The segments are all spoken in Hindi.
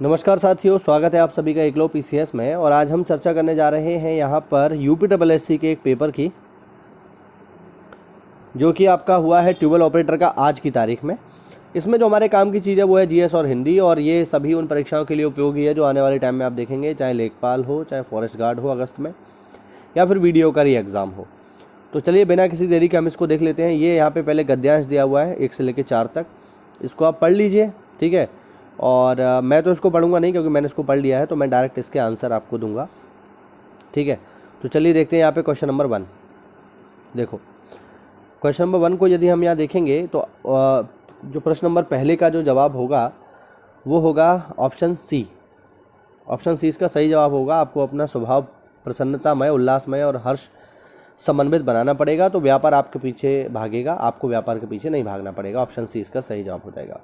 नमस्कार साथियों, स्वागत है आप सभी का एकलो पीसीएस में। और आज हम चर्चा करने जा रहे हैं यहाँ पर यूपीएससी के एक पेपर की, जो कि आपका हुआ है ट्यूबवेल ऑपरेटर का आज की तारीख में। इसमें जो हमारे काम की चीज़ है वो है जीएस और हिंदी, और ये सभी उन परीक्षाओं के लिए उपयोगी है जो आने वाले टाइम में आप देखेंगे, चाहे लेखपाल हो, चाहे फॉरेस्ट गार्ड हो अगस्त में, या फिर वीडियो का री एग्ज़ाम हो। तो चलिए बिना किसी देरी के हम इसको देख लेते हैं। ये यहाँ पे पहले गद्यांश दिया हुआ है 1 से लेकर 4 तक, इसको आप पढ़ लीजिए, ठीक है। और मैं तो इसको पढ़ूंगा नहीं, क्योंकि मैंने इसको पढ़ लिया है, तो मैं डायरेक्ट इसके आंसर आपको दूंगा, ठीक है। तो चलिए देखते हैं यहाँ पे क्वेश्चन नंबर 1। देखो क्वेश्चन नंबर 1 को यदि हम यहाँ देखेंगे तो जो प्रश्न नंबर पहले का जो जवाब होगा वो होगा ऑप्शन सी। ऑप्शन सी इसका सही जवाब होगा। आपको अपना स्वभाव प्रसन्नतामय, उल्लासमय और हर्ष समन्वित बनाना पड़ेगा, तो व्यापार आपके पीछे भागेगा, आपको व्यापार के पीछे नहीं भागना पड़ेगा। ऑप्शन सी इसका सही जवाब हो जाएगा।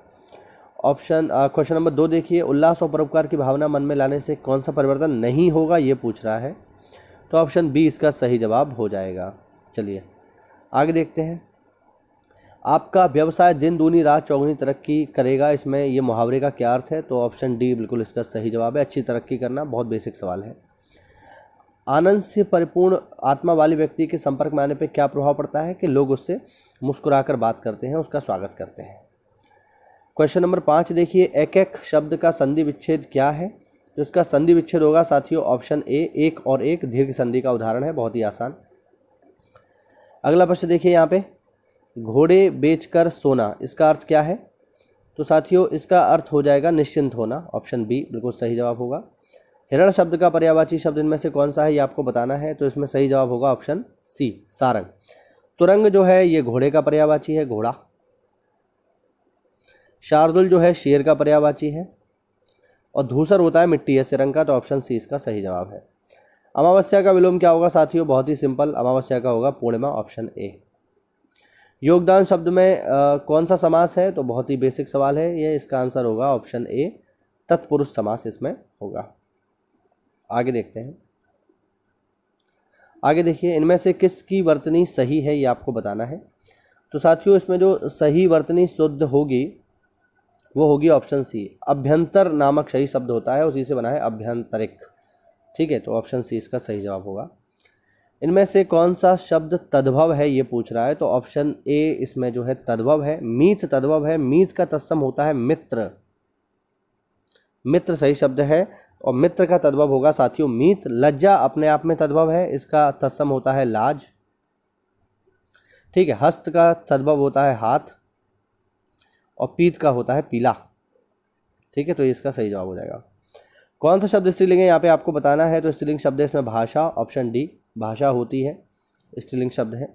क्वेश्चन नंबर 2 देखिए, उल्लास और परोपकार की भावना मन में लाने से कौन सा परिवर्तन नहीं होगा, ये पूछ रहा है, तो ऑप्शन बी इसका सही जवाब हो जाएगा। चलिए आगे देखते हैं। आपका व्यवसाय दिन दूनी रात चौगुनी तरक्की करेगा, इसमें ये मुहावरे का क्या अर्थ है, तो ऑप्शन डी बिल्कुल इसका सही जवाब है। अच्छी तरक्की करना, बहुत बेसिक सवाल है। आनंद से परिपूर्ण आत्मा वाले व्यक्ति के संपर्क में आने पर क्या प्रभाव पड़ता है कि लोग उससे मुस्कुराकर बात करते हैं, उसका स्वागत करते हैं। क्वेश्चन नंबर 5 देखिए, एक एक शब्द का संधि विच्छेद क्या है, तो इसका संधि विच्छेद होगा साथियों ऑप्शन ए, एक और एक दीर्घ संधि का उदाहरण है, बहुत ही आसान। अगला प्रश्न देखिए यहाँ पे, घोड़े बेचकर सोना, इसका अर्थ क्या है, तो साथियों इसका अर्थ हो जाएगा निश्चिंत होना। ऑप्शन बी बिल्कुल सही जवाब होगा। हिरण शब्द का पर्यायवाची शब्द इनमें से कौन सा है, ये आपको बताना है, तो इसमें सही जवाब होगा ऑप्शन सी, सारंग। तुरंग जो है ये घोड़े का पर्यायवाची है, घोड़ा। शार्दुल जो है शेर का पर्यायवाची है, और धूसर होता है मिट्टी ऐसे रंग का, तो ऑप्शन सी इसका सही जवाब है। अमावस्या का विलोम क्या होगा साथियों, बहुत ही सिंपल, अमावस्या का होगा पूर्णिमा, ऑप्शन ए। योगदान शब्द में कौन सा समास है, तो बहुत ही बेसिक सवाल है ये, इसका आंसर होगा ऑप्शन ए, तत्पुरुष समास इसमें होगा। आगे देखते हैं। आगे देखिए, इनमें से किसकी वर्तनी सही है ये आपको बताना है, तो साथियों इसमें जो सही वर्तनी शुद्ध होगी वो होगी ऑप्शन सी। अभ्यंतर नामक सही शब्द होता है, उसी से बना है अभ्यंतरिक, ठीक है, तो ऑप्शन सी इसका सही जवाब होगा। इनमें से कौन सा शब्द तद्भव है ये पूछ रहा है, तो ऑप्शन ए इसमें जो है तद्भव है, मीत तद्भव है। मीत का तत्सम होता है मित्र, मित्र सही शब्द है, और मित्र का तद्भव होगा साथियों मीत। लज्जा अपने आप में तद्भव है, इसका तत्सम होता है लाज, ठीक है। हस्त का तद्भव होता है हाथ, और पीत का होता है पीला, ठीक है, तो ये इसका सही जवाब हो जाएगा। कौन सा शब्द स्त्रीलिंग है यहाँ पे आपको बताना है, तो स्त्रीलिंग शब्द है इसमें भाषा, ऑप्शन डी, भाषा होती है, स्त्रीलिंग शब्द है।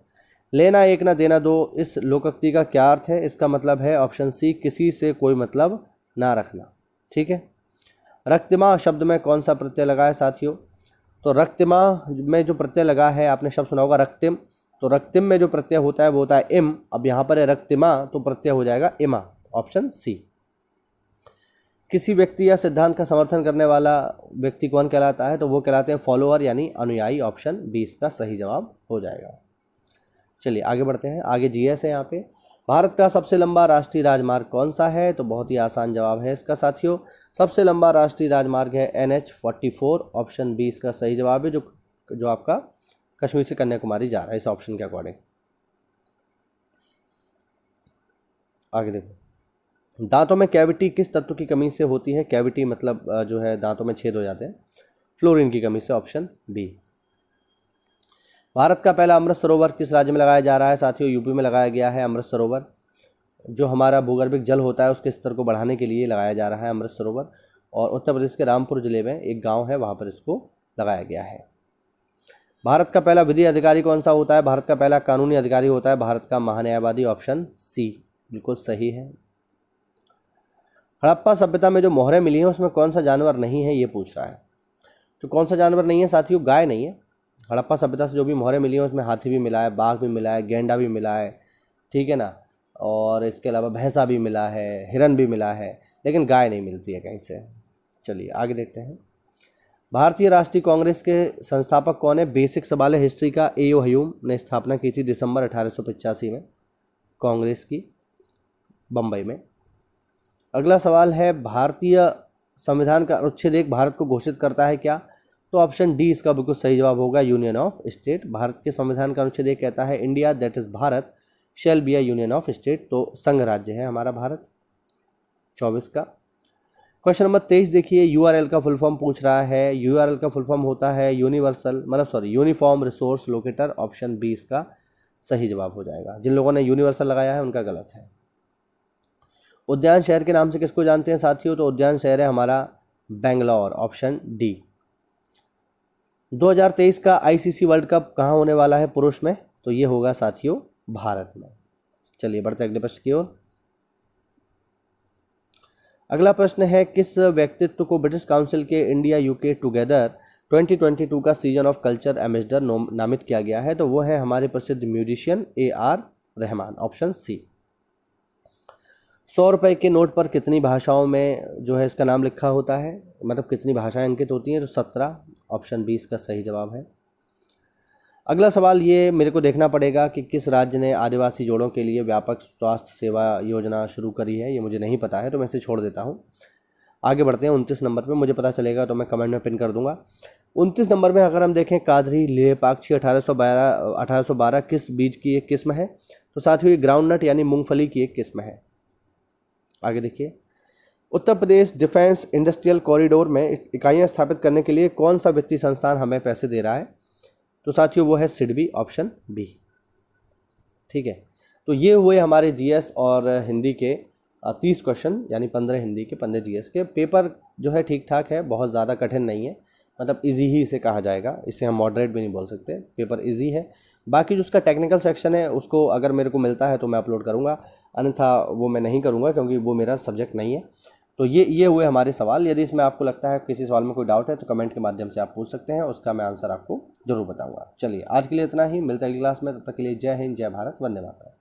लेना एक ना देना दो, इस लोकोक्ति का क्या अर्थ है, इसका मतलब है ऑप्शन सी, किसी से कोई मतलब ना रखना, ठीक है। रक्तिमा शब्द में कौन सा प्रत्यय लगा है साथियों, तो रक्तिमा में जो प्रत्यय लगा है, आपने शब्द सुना होगा रक्तिम, तो रक्तिम में जो प्रत्यय होता है वो होता है इम। अब यहाँ पर है रक्तिमा, तो प्रत्यय हो जाएगा इमा, ऑप्शन सी। किसी व्यक्ति या सिद्धांत का समर्थन करने वाला व्यक्ति कौन कहलाता है, तो वो कहलाते हैं फॉलोअर यानी अनुयायी, ऑप्शन बी इसका सही जवाब हो जाएगा। चलिए आगे बढ़ते हैं। आगे जीएस है यहाँ पे, भारत का सबसे लंबा राष्ट्रीय राजमार्ग कौन सा है, तो बहुत ही आसान जवाब है इसका साथियों, सबसे लंबा राष्ट्रीय राजमार्ग है NH-44, ऑप्शन बी इसका सही जवाब है, जो आपका कश्मीर से कन्याकुमारी जा रहा है इस ऑप्शन के अकॉर्डिंग। आगे देखो, दांतों में कैविटी किस तत्व की कमी से होती है, कैविटी मतलब जो है दांतों में छेद हो जाते हैं, फ्लोरीन की कमी से, ऑप्शन बी। भारत का पहला अमृत सरोवर किस राज्य में लगाया जा रहा है साथियों, यूपी में लगाया गया है अमृत सरोवर। जो हमारा भूगर्भिक जल होता है उसके स्तर को बढ़ाने के लिए लगाया जा रहा है अमृत सरोवर, और उत्तर प्रदेश के रामपुर जिले में एक गांव है, वहां पर इसको लगाया गया है। भारत का पहला विधि अधिकारी कौन सा होता है, भारत का पहला कानूनी अधिकारी होता है भारत का महान्यायवादी, ऑप्शन सी बिल्कुल सही है। हड़प्पा सभ्यता में जो मोहरें मिली हैं उसमें कौन सा जानवर नहीं है, ये पूछ रहा है, तो कौन सा जानवर नहीं है साथियों, गाय नहीं है। हड़प्पा सभ्यता से जो भी मोहरें मिली हैं उसमें हाथी भी मिला है, बाघ भी मिला है, गेंडा भी मिला है, ठीक है ना, और इसके अलावा भैंसा भी मिला है, हिरन भी मिला है, लेकिन गाय नहीं मिलती है कहीं से। चलिए आगे देखते हैं। भारतीय राष्ट्रीय कांग्रेस के संस्थापक कौन है, बेसिक सवाल है हिस्ट्री का। ए.ओ. ह्यूम ने स्थापना की थी दिसंबर 1885 में कांग्रेस की, बम्बई में। अगला सवाल है, भारतीय संविधान का अनुच्छेद 1 भारत को घोषित करता है क्या? तो ऑप्शन डी इसका बिल्कुल सही जवाब होगा, यूनियन ऑफ स्टेट। भारत के संविधान का अनुच्छेद 1 कहता है India that is Bharat shall be a union of state, तो संघ राज्य है हमारा भारत। 24 का क्वेश्चन नंबर 23 देखिए, यूआरएल का फुल फॉर्म पूछ रहा है। यूआरएल का फुल फॉर्म होता है uniform resource locator. Option B इसका सही जवाब हो जाएगा। जिन लोगों ने यूनिवर्सल लगाया है उनका गलत है। उद्यान शहर के नाम से किसको जानते हैं साथियों? तो उद्यान शहर है हमारा बेंगलोर। Option D. 2023 का आईसीसी वर्ल्ड कप कहाँ होने वाला है पुरुष में? तो ये होगा साथियों भारत में। चलिए बढ़ते अगले प्रश्न की ओर। अगला प्रश्न है, किस व्यक्तित्व को ब्रिटिश काउंसिल के इंडिया यूके टुगेदर 2022 का सीजन ऑफ कल्चर एम्बेसडर नामित किया गया है? तो वो है हमारे प्रसिद्ध musician AR Rahman. Option C. 100 रुपये के नोट पर कितनी भाषाओं में जो है इसका नाम लिखा होता है, मतलब कितनी भाषाएं अंकित होती हैं? तो 17। ऑप्शन बी इसका सही जवाब है। अगला सवाल ये मेरे को देखना पड़ेगा कि किस राज्य ने आदिवासी जोड़ों के लिए व्यापक स्वास्थ्य सेवा योजना शुरू करी है। ये मुझे नहीं पता है तो मैं इसे छोड़ देता हूँ। आगे बढ़ते हैं 29 नंबर पे। मुझे पता चलेगा तो मैं कमेंट में पिन कर दूंगा। 29 नंबर में अगर हम देखें, कादरी लेपाक्षी 1812 किस बीज की एक किस्म है? तो साथियों ये ग्राउंड नट यानी मूंगफली की एक किस्म है। आगे देखिए, Uttar Pradesh defence industrial corridor में इकाइयाँ स्थापित करने के लिए कौन सा वित्तीय संस्थान हमें पैसे दे रहा है? तो साथियों वो है सिडबी। Option B. ठीक है, तो ये हुए हमारे जीएस और हिंदी के 30 क्वेश्चन, यानी 15 हिंदी के 15 जीएस के। पेपर जो है ठीक ठाक है, बहुत ज़्यादा कठिन नहीं है, मतलब इजी ही इसे कहा जाएगा। इसे हम मॉडरेट भी नहीं बोल सकते, पेपर इजी है। बाकी जो उसका टेक्निकल सेक्शन है उसको अगर मेरे को मिलता है तो मैं अपलोड करूँगा, अन्यथा वो मैं नहीं करूँगा क्योंकि वो मेरा सब्जेक्ट नहीं है। तो ये हुए हमारे सवाल। यदि इसमें आपको लगता है किसी सवाल में कोई डाउट है तो कमेंट के माध्यम से आप पूछ सकते हैं, उसका मैं आंसर आपको जरूर बताऊंगा। चलिए आज के लिए इतना ही, मिलता है अगली क्लास में। तब तक के लिए जय हिंद, जय भारत, वंदे मातरम।